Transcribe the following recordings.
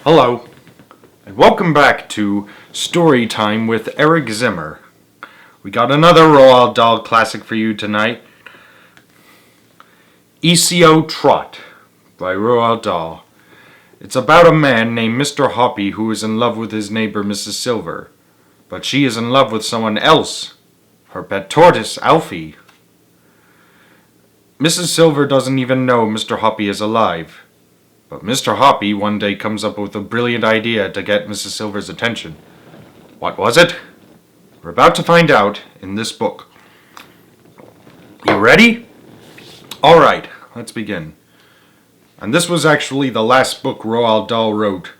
Hello, and welcome back to Story Time with Eric Zimmer. We got another Roald Dahl classic for you tonight. Esio Trot by Roald Dahl. It's about a man named Mr. Hoppy who is in love with his neighbor Mrs. Silver. But she is in love with someone else, her pet tortoise, Alfie. Mrs. Silver doesn't even know Mr. Hoppy is alive. But Mr. Hoppy one day comes up with a brilliant idea to get Mrs. Silver's attention. What was it? We're about to find out in this book. You ready? Alright, let's begin. And this was actually the last book Roald Dahl wrote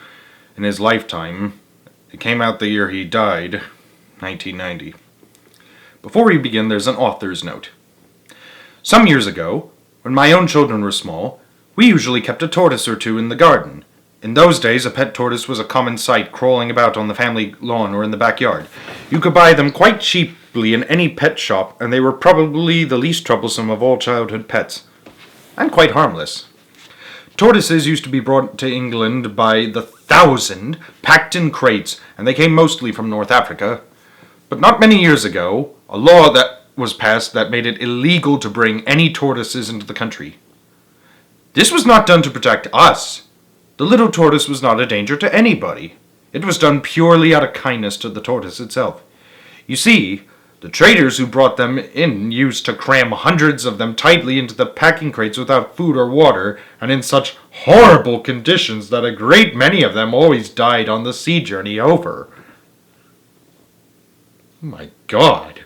in his lifetime. It came out the year he died, 1990. Before we begin, there's an author's note. Some years ago, when my own children were small, we usually kept a tortoise or two in the garden. In those days, a pet tortoise was a common sight, crawling about on the family lawn or in the backyard. You could buy them quite cheaply in any pet shop, and they were probably the least troublesome of all childhood pets, and quite harmless. Tortoises used to be brought to England by the thousand, packed in crates, and they came mostly from North Africa. But not many years ago, a law that was passed that made it illegal to bring any tortoises into the country. This was not done to protect us. The little tortoise was not a danger to anybody. It was done purely out of kindness to the tortoise itself. You see, the traders who brought them in used to cram hundreds of them tightly into the packing crates without food or water, and in such horrible conditions that a great many of them always died on the sea journey over. My God.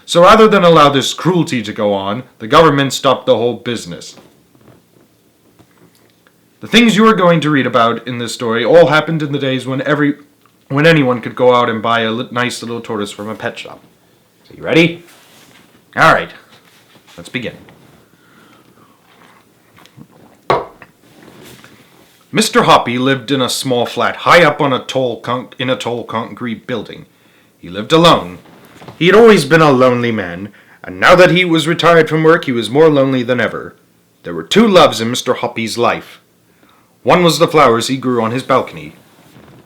So rather than allow this cruelty to go on, the government stopped the whole business. The things you are going to read about in this story all happened in the days when anyone could go out and buy a nice little tortoise from a pet shop. So you ready? Alright, let's begin. Mr. Hoppy lived in a small flat high up on a tall concrete building. He lived alone. He had always been a lonely man, and now that he was retired from work, he was more lonely than ever. There were two loves in Mr. Hoppy's life. One was the flowers he grew on his balcony.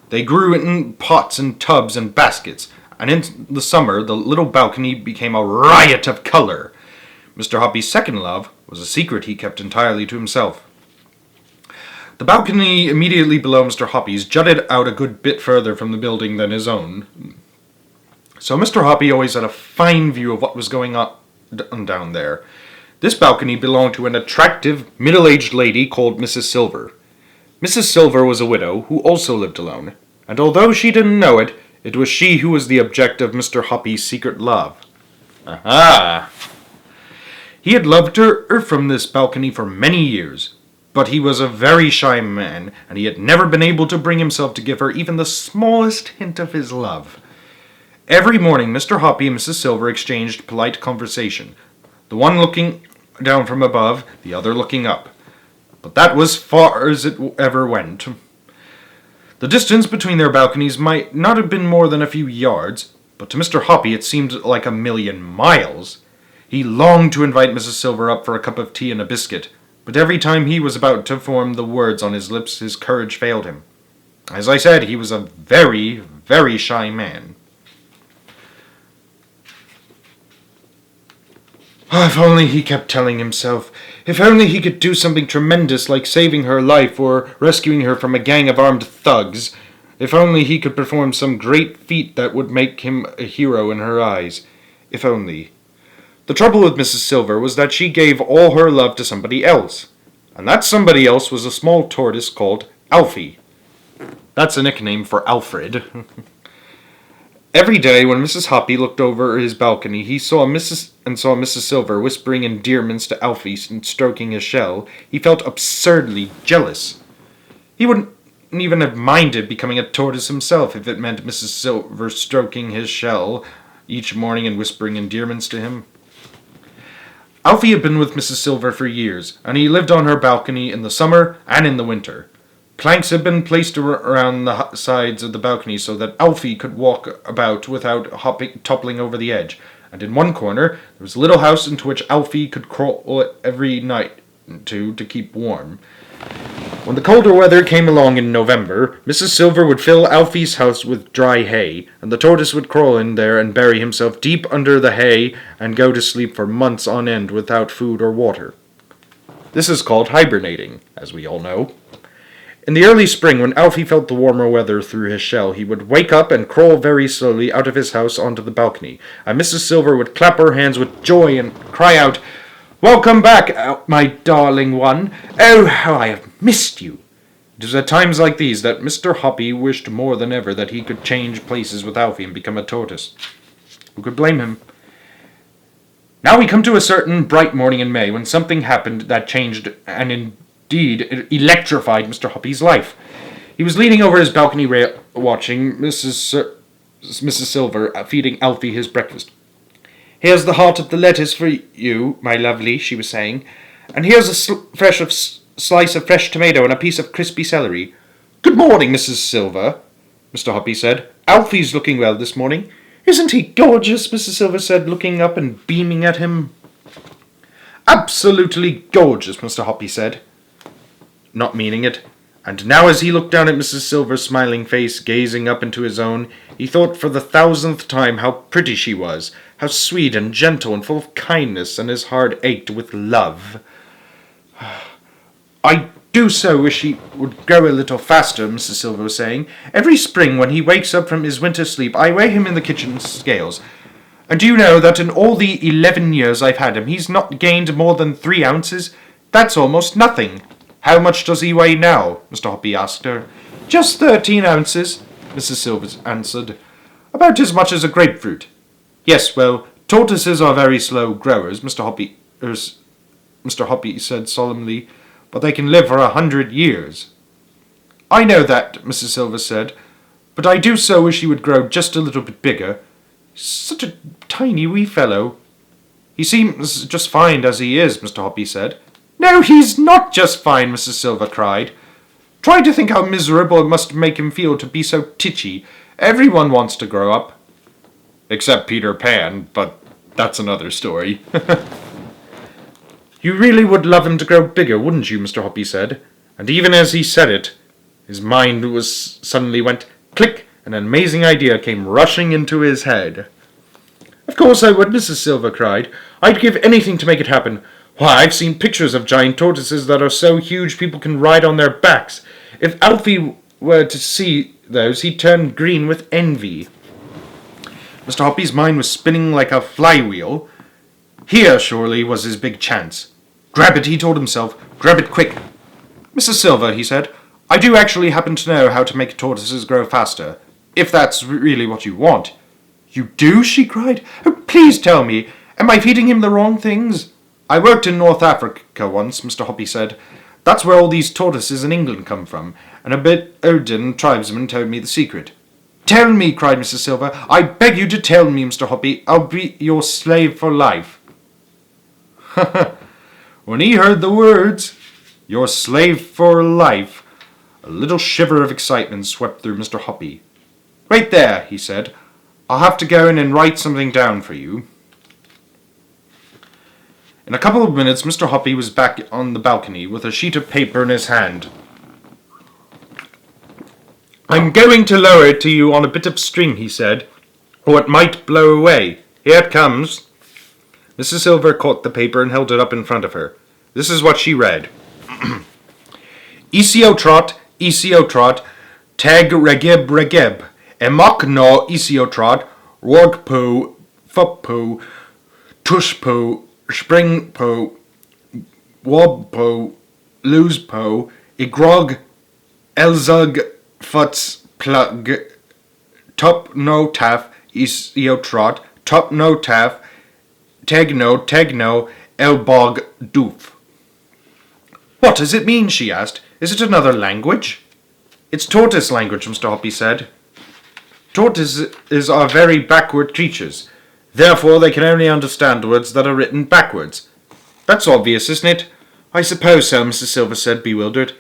They grew in pots and tubs and baskets, and in the summer the little balcony became a riot of color. Mr. Hoppy's second love was a secret he kept entirely to himself. The balcony immediately below Mr. Hoppy's jutted out a good bit further from the building than his own. So Mr. Hoppy always had a fine view of what was going on down there. This balcony belonged to an attractive, middle-aged lady called Mrs. Silver. Mrs. Silver was a widow who also lived alone, and although she didn't know it, it was she who was the object of Mr. Hoppy's secret love. Aha! He had loved her from this balcony for many years, but he was a very shy man, and he had never been able to bring himself to give her even the smallest hint of his love. Every morning Mr. Hoppy and Mrs. Silver exchanged polite conversation, the one looking down from above, the other looking up. But that was far as it ever went. The distance between their balconies might not have been more than a few yards, but to Mr. Hoppy it seemed like a million miles. He longed to invite Mrs. Silver up for a cup of tea and a biscuit, but every time he was about to form the words on his lips, his courage failed him. As I said, he was a very, very shy man. If only, he kept telling himself, if only he could do something tremendous like saving her life or rescuing her from a gang of armed thugs. If only he could perform some great feat that would make him a hero in her eyes. If only. The trouble with Mrs. Silver was that she gave all her love to somebody else, and that somebody else was a small tortoise called Alfie. That's a nickname for Alfred. Every day when Mrs. Hoppy looked over his balcony, he saw Mrs. Silver whispering endearments to Alfie and stroking his shell. He felt absurdly jealous. He wouldn't even have minded becoming a tortoise himself if it meant Mrs. Silver stroking his shell each morning and whispering endearments to him. Alfie had been with Mrs. Silver for years, and he lived on her balcony in the summer and in the winter. Planks had been placed around the sides of the balcony so that Alfie could walk about without toppling over the edge, and in one corner there was a little house into which Alfie could crawl every night to keep warm. When the colder weather came along in November, Mrs. Silver would fill Alfie's house with dry hay, and the tortoise would crawl in there and bury himself deep under the hay and go to sleep for months on end without food or water. This is called hibernating, as we all know. In the early spring, when Alfie felt the warmer weather through his shell, he would wake up and crawl very slowly out of his house onto the balcony, and Mrs. Silver would clap her hands with joy and cry out, "Welcome back, my darling one. Oh, how I have missed you." It was at times like these that Mr. Hoppy wished more than ever that he could change places with Alfie and become a tortoise. Who could blame him? Now we come to a certain bright morning in May when something happened that changed and indeed electrified Mr. Hoppy's life. He was leaning over his balcony rail watching Mrs. Silver feeding Alfie his breakfast. "Here's the heart of the lettuce for you, my lovely," she was saying, "and here's a slice of fresh tomato and a piece of crispy celery." "Good morning, Mrs. Silver," Mr. Hoppy said. "Alfie's looking well this morning." "Isn't he gorgeous?" Mrs. Silver said, looking up and beaming at him. "Absolutely gorgeous," Mr. Hoppy said, not meaning it. And now as he looked down at Mrs. Silver's smiling face, gazing up into his own, he thought for the 1,000th time how pretty she was, how sweet and gentle and full of kindness, and his heart ached with love. "I do so wish he would grow a little faster," Mrs. Silver was saying. "Every spring when he wakes up from his winter sleep, I weigh him in the kitchen scales. And do you know that in all the 11 years I've had him, he's not gained more than 3 ounces? That's almost nothing." "How much does he weigh now?" Mr. Hoppy asked her. "Just 13 ounces, Mrs. Silver answered. "About as much as a grapefruit." "Yes, well, tortoises are very slow growers," Mr. Hoppy said solemnly, "but they can live for 100 years. "I know that," Mrs. Silver said, "but I do so wish he would grow just a little bit bigger. Such a tiny wee fellow." "He seems just fine as he is," Mr. Hoppy said. "No, he's not just fine," Mrs. Silver cried. "Try to think how miserable it must make him feel to be so titchy. Everyone wants to grow up." "Except Peter Pan, but that's another story." "You really would love him to grow bigger, wouldn't you?" Mr. Hoppy said. And even as he said it, his mind suddenly went click, and an amazing idea came rushing into his head. "Of course I would," Mrs. Silver cried. "I'd give anything to make it happen. Why, I've seen pictures of giant tortoises that are so huge people can ride on their backs. If Alfie were to see those, he'd turn green with envy." Mr. Hoppy's mind was spinning like a flywheel. Here, surely, was his big chance. "Grab it," he told himself. "Grab it quick." "Mrs. Silver," he said, "I do actually happen to know how to make tortoises grow faster, if that's really what you want." "You do?" she cried. "Oh, please tell me. Am I feeding him the wrong things?" "I worked in North Africa once," Mr. Hoppy said. "That's where all these tortoises in England come from, and a Bedouin tribesman told me the secret." "Tell me," cried Mrs. Silver. "I beg you to tell me, Mr. Hoppy. I'll be your slave for life." When he heard the words, "your slave for life," a little shiver of excitement swept through Mr. Hoppy. "Wait there," he said. "I'll have to go in and write something down for you." In a couple of minutes, Mr. Hoppy was back on the balcony with a sheet of paper in his hand. "I'm going to lower it to you on a bit of string," he said, "or it might blow away. Here it comes." Mrs. Silver caught the paper and held it up in front of her. This is what she read. Esio Trot, tag regeb, emok no Esio Trot, rorgpo, fuppo, tushpo, springpo, wobpo, losepo, igrog, elzug, futs, plug, top no taf, Esio Trot, top no taf, tegno, elbog, doof. "What does it mean?" she asked. "Is it another language?" "It's tortoise language," Mr. Hoppy said. "Tortoises are very backward creatures. Therefore they can only understand words that are written backwards." "That's obvious, isn't it?" "I suppose so," Mrs. Silver said, bewildered.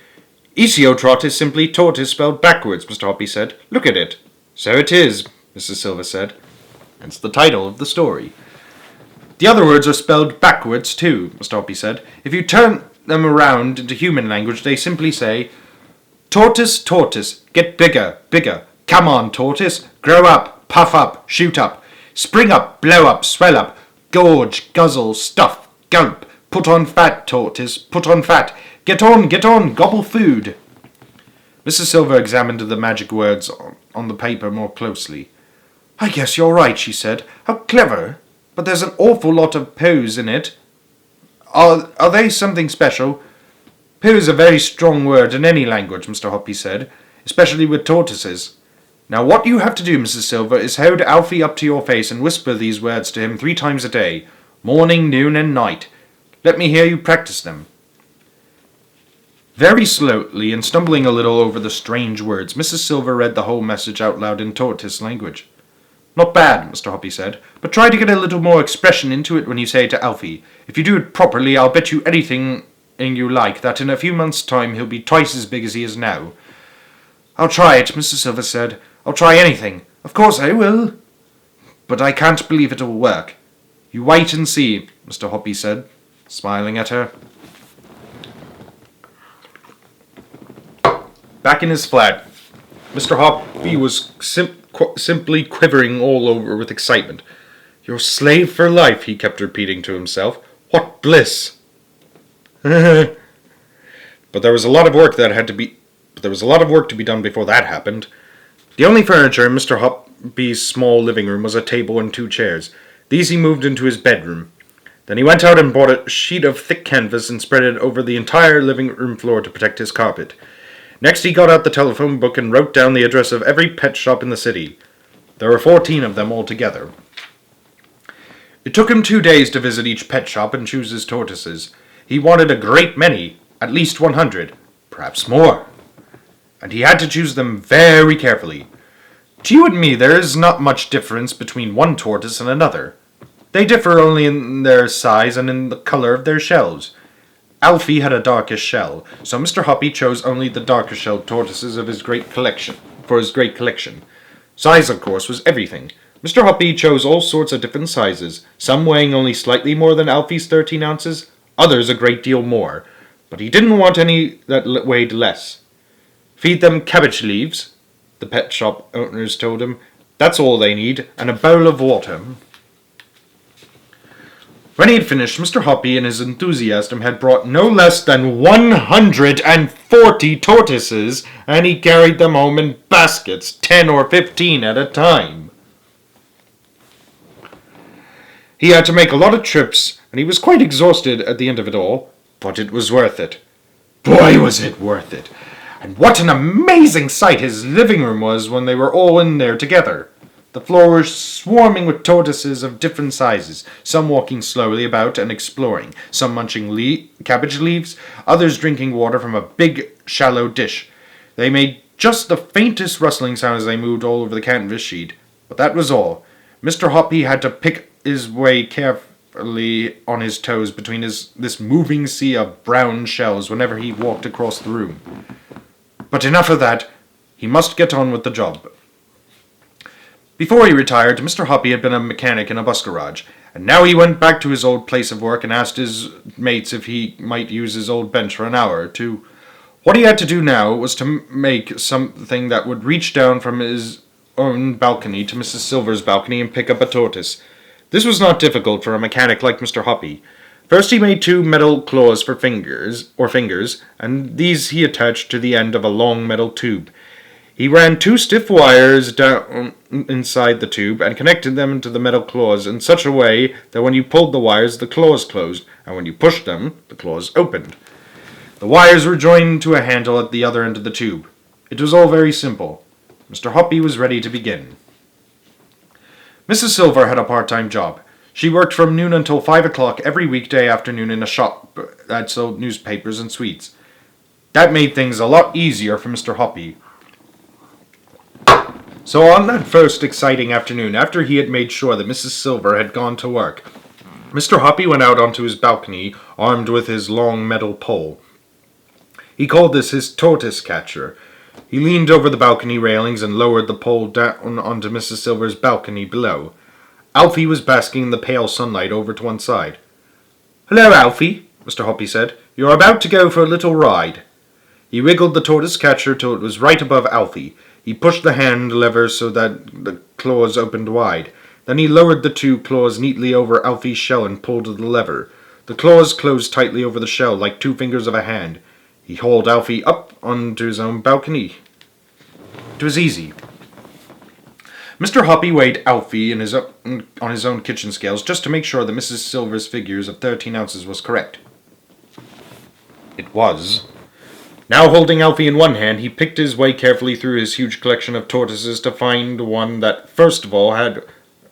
"Esio Trot is simply tortoise spelled backwards," Mr. Hoppy said. "Look at it." "So it is," Mrs. Silver said. It's the title of the story. "The other words are spelled backwards too," Mr. Hoppy said. "If you turn them around into human language, they simply say, "Tortoise, tortoise, get bigger, bigger. Come on, tortoise, grow up, puff up, shoot up, spring up, blow up, swell up, gorge, guzzle, stuff, gulp, put on fat, tortoise, put on fat, get on, gobble food." Mrs. Silver examined the magic words on the paper more closely. "I guess you're right," she said. "How clever. But there's an awful lot of poos in it. Are they something special?" "Poo is a very strong word in any language," Mr. Hoppy said, "especially with tortoises. Now what you have to do, Mrs. Silver, is hold Alfie up to your face and whisper these words to him 3 times a day, morning, noon, and night. Let me hear you practice them." Very slowly, and stumbling a little over the strange words, Mrs. Silver read the whole message out loud in tortoise language. "Not bad," Mr. Hoppy said, "but try to get a little more expression into it when you say it to Alfie. If you do it properly, I'll bet you anything you like that in a few months' time he'll be twice as big as he is now." "I'll try it," Mrs. Silver said. "I'll try anything. Of course I will. But I can't believe it'll work." "You wait and see," Mr. Hoppy said, smiling at her. Back in his flat, Mr. Hoppy was simply quivering all over with excitement. "Your slave for life," he kept repeating to himself. "What bliss!" But there was a lot of work to be done before that happened. The only furniture in Mr. Hoppy's small living room was a table and 2 chairs. These he moved into his bedroom. Then he went out and bought a sheet of thick canvas and spread it over the entire living room floor to protect his carpet. Next he got out the telephone book and wrote down the address of every pet shop in the city. There were 14 of them altogether. It took him 2 days to visit each pet shop and choose his tortoises. He wanted a great many, at least 100, perhaps more. And he had to choose them very carefully. To you and me, there is not much difference between one tortoise and another. They differ only in their size and in the color of their shells. Alfie had a darkish shell, so Mr. Hoppy chose only the darker shelled tortoises of his great collection. Size, of course, was everything. Mr. Hoppy chose all sorts of different sizes, some weighing only slightly more than Alfie's 13 ounces, others a great deal more, but he didn't want any that weighed less. "Feed them cabbage leaves," the pet shop owners told him. "That's all they need, and a bowl of water." When he had finished, Mr. Hoppy in his enthusiasm had brought no less than 140 tortoises, and he carried them home in baskets, 10 or 15 at a time. He had to make a lot of trips, and he was quite exhausted at the end of it all, but it was worth it. Boy, was it worth it! And what an amazing sight his living room was when they were all in there together. The floor was swarming with tortoises of different sizes, some walking slowly about and exploring, some munching cabbage leaves, others drinking water from a big, shallow dish. They made just the faintest rustling sound as they moved all over the canvas sheet, but that was all. Mr. Hoppy had to pick his way carefully on his toes between this moving sea of brown shells whenever he walked across the room. But enough of that. He must get on with the job. Before he retired, Mr. Hoppy had been a mechanic in a bus garage, and now he went back to his old place of work and asked his mates if he might use his old bench for an hour or two. What he had to do now was to make something that would reach down from his own balcony to Mrs. Silver's balcony and pick up a tortoise. This was not difficult for a mechanic like Mr. Hoppy. First he made 2 metal claws for fingers, and these he attached to the end of a long metal tube. He ran 2 stiff wires down inside the tube and connected them to the metal claws in such a way that when you pulled the wires, the claws closed, and when you pushed them, the claws opened. The wires were joined to a handle at the other end of the tube. It was all very simple. Mr. Hoppy was ready to begin. Mrs. Silver had a part-time job. She worked from noon until 5 o'clock every weekday afternoon in a shop that sold newspapers and sweets. That made things a lot easier for Mr. Hoppy. So on that first exciting afternoon, after he had made sure that Mrs. Silver had gone to work, Mr. Hoppy went out onto his balcony, armed with his long metal pole. He called this his tortoise catcher. He leaned over the balcony railings and lowered the pole down onto Mrs. Silver's balcony below. Alfie was basking in the pale sunlight over to one side. "Hello, Alfie," Mr. Hoppy said. You're about to go for a little ride." He wiggled the tortoise catcher till it was right above Alfie. He pushed the hand lever so that the claws opened wide. Then he lowered the two claws neatly over Alfie's shell and pulled the lever. The claws closed tightly over the shell like two fingers of a hand. He hauled Alfie up onto his own balcony. It was easy. Mr. Hoppy weighed Alfie on his own kitchen scales just to make sure that Mrs. Silver's figures of 13 ounces was correct. It was. Now holding Alfie in one hand, he picked his way carefully through his huge collection of tortoises to find one that, first of all, had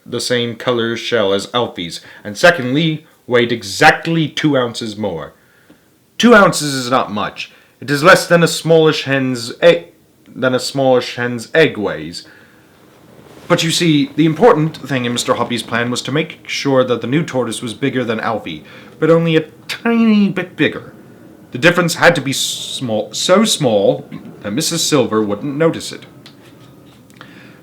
the same color shell as Alfie's, and secondly, weighed exactly 2 ounces more. 2 ounces is not much. It is less than a smallish hen's egg weighs. But you see, the important thing in Mr. Hoppy's plan was to make sure that the new tortoise was bigger than Alfie, but only a tiny bit bigger. The difference had to be so small that Mrs. Silver wouldn't notice it.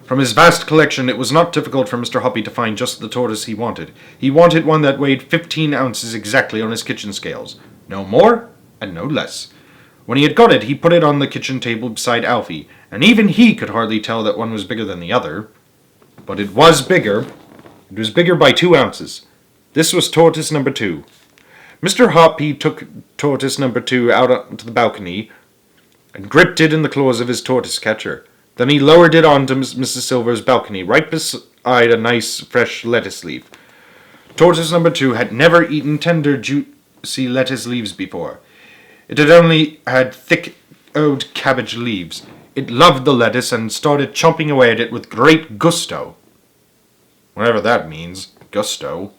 From his vast collection, it was not difficult for Mr. Hoppy to find just the tortoise he wanted. He wanted one that weighed 15 ounces exactly on his kitchen scales. No more and no less. When he had got it, he put it on the kitchen table beside Alfie, and even he could hardly tell that one was bigger than the other. But it was bigger. It was bigger by 2 ounces. This was tortoise number 2. Mr. Hoppy took tortoise number 2 out onto the balcony and gripped it in the claws of his tortoise catcher. Then he lowered it onto Mrs. Silver's balcony, right beside a nice fresh lettuce leaf. Tortoise number 2 had never eaten tender, juicy lettuce leaves before. It had only had thick old cabbage leaves. It loved the lettuce and started chomping away at it with great gusto. Whatever that means, gusto.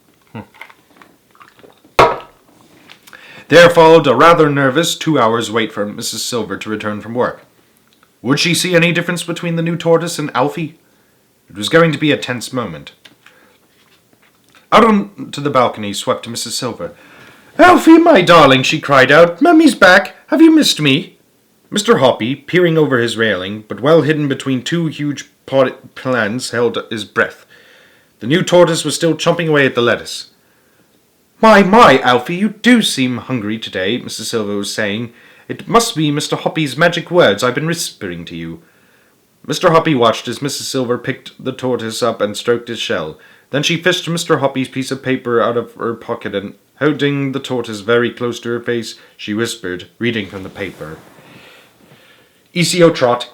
There followed a rather nervous 2 hours wait for Mrs. Silver to return from work. Would she see any difference between the new tortoise and Alfie? It was going to be a tense moment. Out onto the balcony swept Mrs. Silver. "Alfie, my darling," she cried out. "Mummy's back. Have you missed me?" Mr. Hoppy, peering over his railing, but well hidden between two huge potted plants, held his breath. The new tortoise was still chomping away at the lettuce. My, Alfie, you do seem hungry today," Mrs. Silver was saying. "It must be Mr. Hoppy's magic words I've been whispering to you." Mr. Hoppy watched as Mrs. Silver picked the tortoise up and stroked his shell. Then she fished Mr. Hoppy's piece of paper out of her pocket and, holding the tortoise very close to her face, she whispered, reading from the paper. "Esio Trot,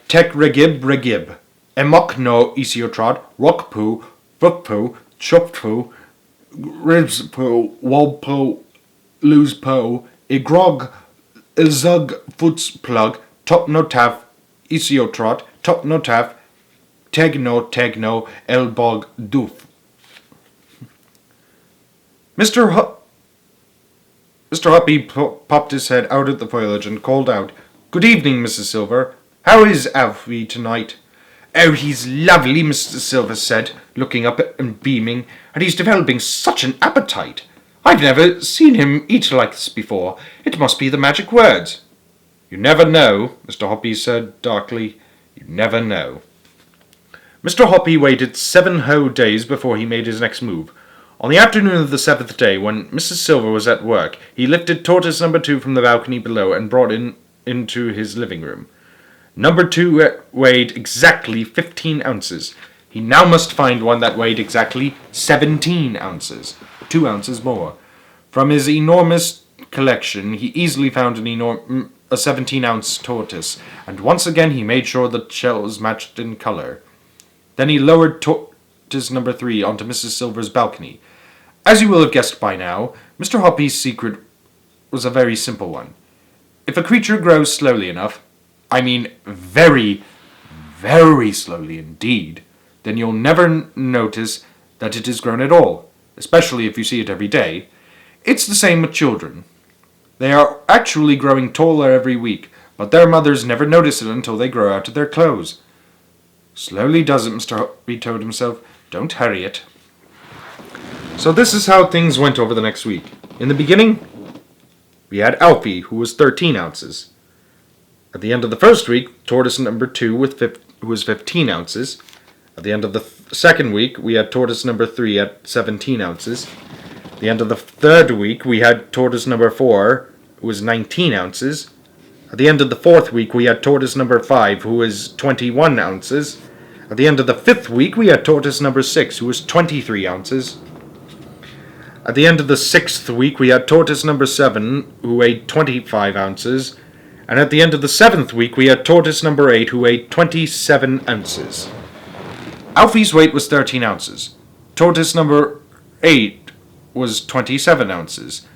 tek regib, emok no Esio Trot, rock poo, book poo, chop poo, ribs poo, wob poo, lose poo, igrog, ilzug, foots plug, top no taf, Esio Trot, top no taf, tegno, elbog doof." Mr. Hoppy popped his head out of the foliage and called out, "Good evening, Mrs. Silver. How is Alfie tonight?" "Oh, he's lovely," Mrs. Silver said, looking up and beaming, "and he's developing such an appetite. I've never seen him eat like this before. It must be the magic words." "You never know," Mr. Hoppy said darkly. "You never know." Mr. Hoppy waited 7 whole days before he made his next move. On the afternoon of the 7th day, when Mrs. Silver was at work, he lifted tortoise number 2 from the balcony below and brought it into his living room. Number 2 weighed exactly 15 ounces. He now must find one that weighed exactly 17 ounces, 2 ounces more. From his enormous collection, he easily found a 17-ounce tortoise, and once again he made sure the shells matched in color. Then he lowered tortoise number 3 onto Mrs. Silver's balcony. As you will have guessed by now, Mr. Hoppy's secret was a very simple one. If a creature grows slowly enough, I mean very, very slowly indeed, then you'll never notice that it has grown at all, especially if you see it every day. It's the same with children. They are actually growing taller every week, but their mothers never notice it until they grow out of their clothes. Slowly does it, Mr. Hoppy told himself. Don't hurry it. So this is how things went over the next week. In the beginning, we had Alfie, who was 13 ounces. At the end of the first week, tortoise number 2 who was 15 ounces. At the end of the second week, we had tortoise number 3 at 17 ounces. At the end of the third week, we had tortoise number 4, who was 19 ounces. At the end of the fourth week, we had tortoise number 5, who was 21 ounces. At the end of the fifth week, we had tortoise number 6, who was 23 ounces. At the end of the sixth week, we had tortoise number 7, who weighed 25 ounces. And at the end of the seventh week, we had tortoise number 8, who weighed 27 ounces. Alfie's weight was 13 ounces. Tortoise number 8 was 27 ounces.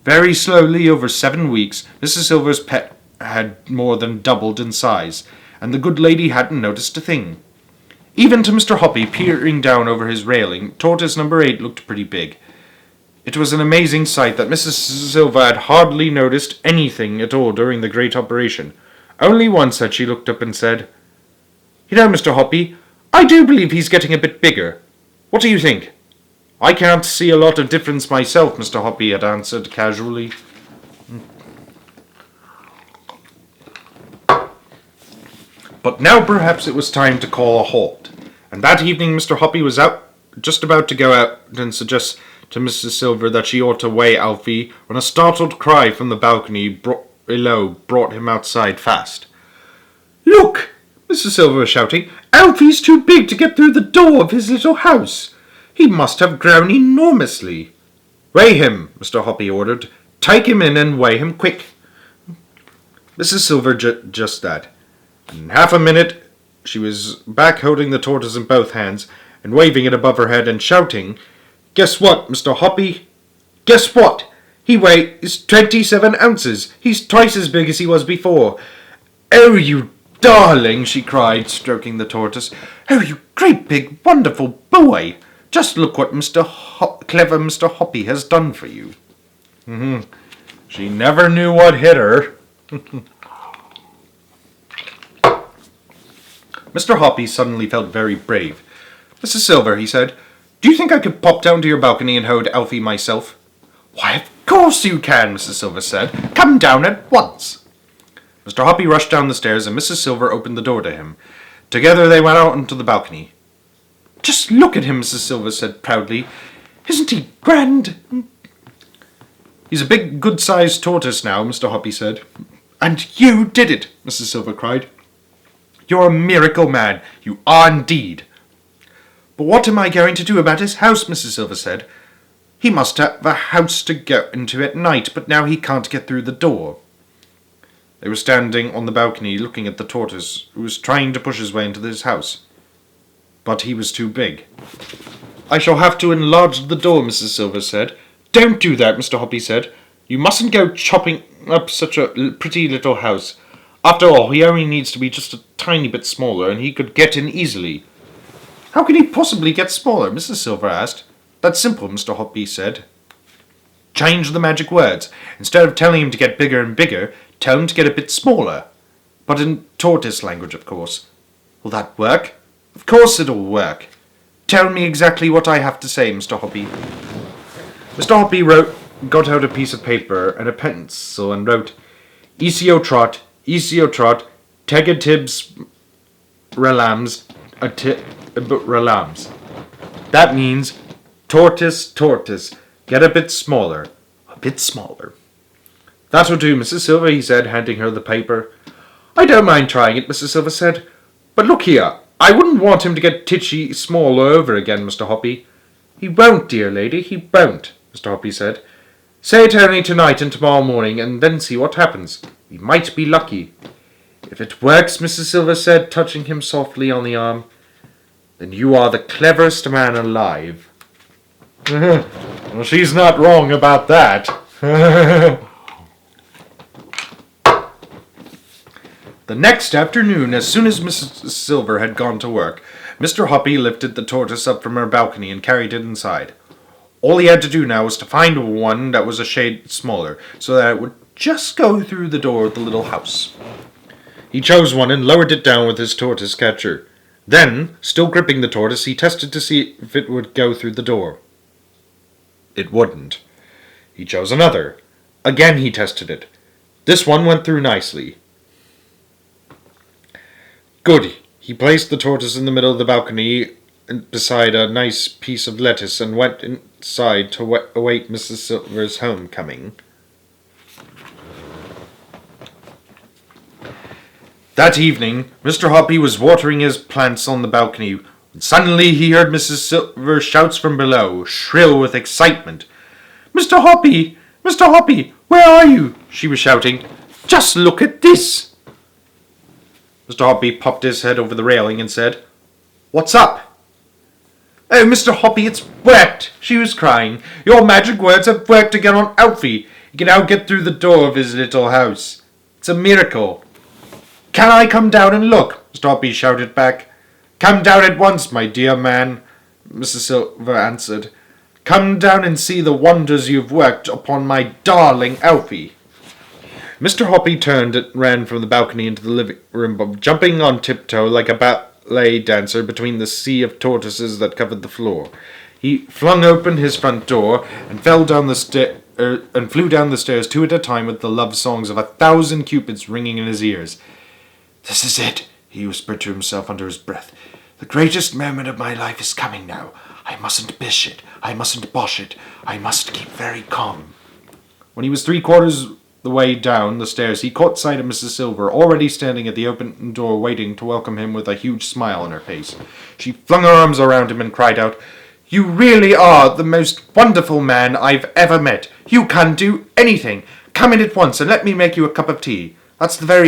Very slowly, over 7 weeks, Mrs. Silver's pet had more than doubled in size, and the good lady hadn't noticed a thing. Even to Mr. Hoppy, peering down over his railing, tortoise number 8 looked pretty big. It was an amazing sight that Mrs. Silver had hardly noticed anything at all during the great operation. Only once had she looked up and said, "You know, Mr. Hoppy, I do believe he's getting a bit bigger. What do you think?" "I can't see a lot of difference myself," Mr. Hoppy had answered casually. But now perhaps it was time to call a halt, and that evening Mr. Hoppy was just about to go out and suggest to Mrs. Silver that she ought to weigh Alfie when a startled cry from the balcony below brought him outside fast. "Look!" Mrs. Silver was shouting. "Alfie's too big to get through the door of his little house. He must have grown enormously." "Weigh him," Mr. Hoppy ordered. "Take him in and weigh him quick." Mrs. Silver just that. In half a minute she was back holding the tortoise in both hands and waving it above her head and shouting, "Guess what, Mr. Hoppy? Guess what? He weighs 27 ounces. He's twice as big as he was before." "Oh, you darling," she cried, stroking the tortoise. "Oh, you great big wonderful boy. Just look what clever Mr. Hoppy has done for you." She never knew what hit her. Mr. Hoppy suddenly felt very brave. "Mrs. Silver," he said, "do you think I could pop down to your balcony and hold Alfie myself?" "Why, of course you can," Mrs. Silver said. "Come down at once." Mr. Hoppy rushed down the stairs and Mrs. Silver opened the door to him. Together they went out onto the balcony. "Just look at him," Mrs. Silver said proudly. "Isn't he grand?" "He's a big, good-sized tortoise now," Mr. Hoppy said. "And you did it," Mrs. Silver cried. "You're a miracle man. You are indeed." "But what am I going to do about his house?" Mrs. Silver said. "He must have a house to go into at night, but now he can't get through the door." They were standing on the balcony looking at the tortoise, who was trying to push his way into his house. But he was too big. "I shall have to enlarge the door," Mrs. Silver said. "Don't do that," Mr. Hoppy said. "You mustn't go chopping up such a pretty little house. After all, he only needs to be just a tiny bit smaller, and he could get in easily." "How can he possibly get smaller?" Mrs. Silver asked. "That's simple," Mr. Hoppy said. "Change the magic words. Instead of telling him to get bigger and bigger, tell him to get a bit smaller. But in tortoise language, of course." "Will that work?" "Of course it'll work. Tell me exactly what I have to say, Mr. Hoppy." Mr. Hoppy got out a piece of paper and a pencil and wrote, Esio Trot, Tegatibs Relams, Relams. That means, tortoise, get a bit smaller. A bit smaller. "That'll do, Mrs. Silver," he said, handing her the paper. "I don't mind trying it," Mrs. Silver said. "But look here, I wouldn't want him to get titchy small all over again, Mr. Hoppy." "He won't, dear lady, he won't," Mr. Hoppy said. "Say it only tonight and tomorrow morning, and then see what happens. We might be lucky." "If it works," Mrs. Silver said, touching him softly on the arm, "then you are the cleverest man alive." Well, she's not wrong about that. The next afternoon, as soon as Mrs. Silver had gone to work, Mr. Hoppy lifted the tortoise up from her balcony and carried it inside. All he had to do now was to find one that was a shade smaller, so that it would just go through the door of the little house. He chose one and lowered it down with his tortoise catcher. Then, still gripping the tortoise, he tested to see if it would go through the door. It wouldn't. He chose another. Again he tested it. This one went through nicely. Good. He placed the tortoise in the middle of the balcony beside a nice piece of lettuce and went inside to await Mrs. Silver's homecoming. That evening, Mr. Hoppy was watering his plants on the balcony when suddenly he heard Mrs. Silver's shouts from below, shrill with excitement. "Mr. Hoppy! Mr. Hoppy! Where are you?" she was shouting. "Just look at this!" Mr. Hoppy popped his head over the railing and said, "What's up?" "Oh, Mr. Hoppy, it's worked!" she was crying. "Your magic words have worked to get on Alfie. He can now get through the door of his little house. It's a miracle." "Can I come down and look?" Mr. Hoppy shouted back. "Come down at once, my dear man," Mrs. Silver answered. "Come down and see the wonders you've worked upon my darling Alfie." Mr. Hoppy turned and ran from the balcony into the living room, jumping on tiptoe like a ballet dancer between the sea of tortoises that covered the floor. He flung open his front door and flew down the stairs 2 at a time with the love songs of 1,000 cupids ringing in his ears. "This is it," he whispered to himself under his breath. "The greatest moment of my life is coming now. I mustn't bish it. I mustn't bosh it. I must keep very calm." When he was 3/4 the way down the stairs, he caught sight of Mrs. Silver, already standing at the open door waiting to welcome him with a huge smile on her face. She flung her arms around him and cried out, "You really are the most wonderful man I've ever met. You can do anything. Come in at once and let me make you a cup of tea. That's the very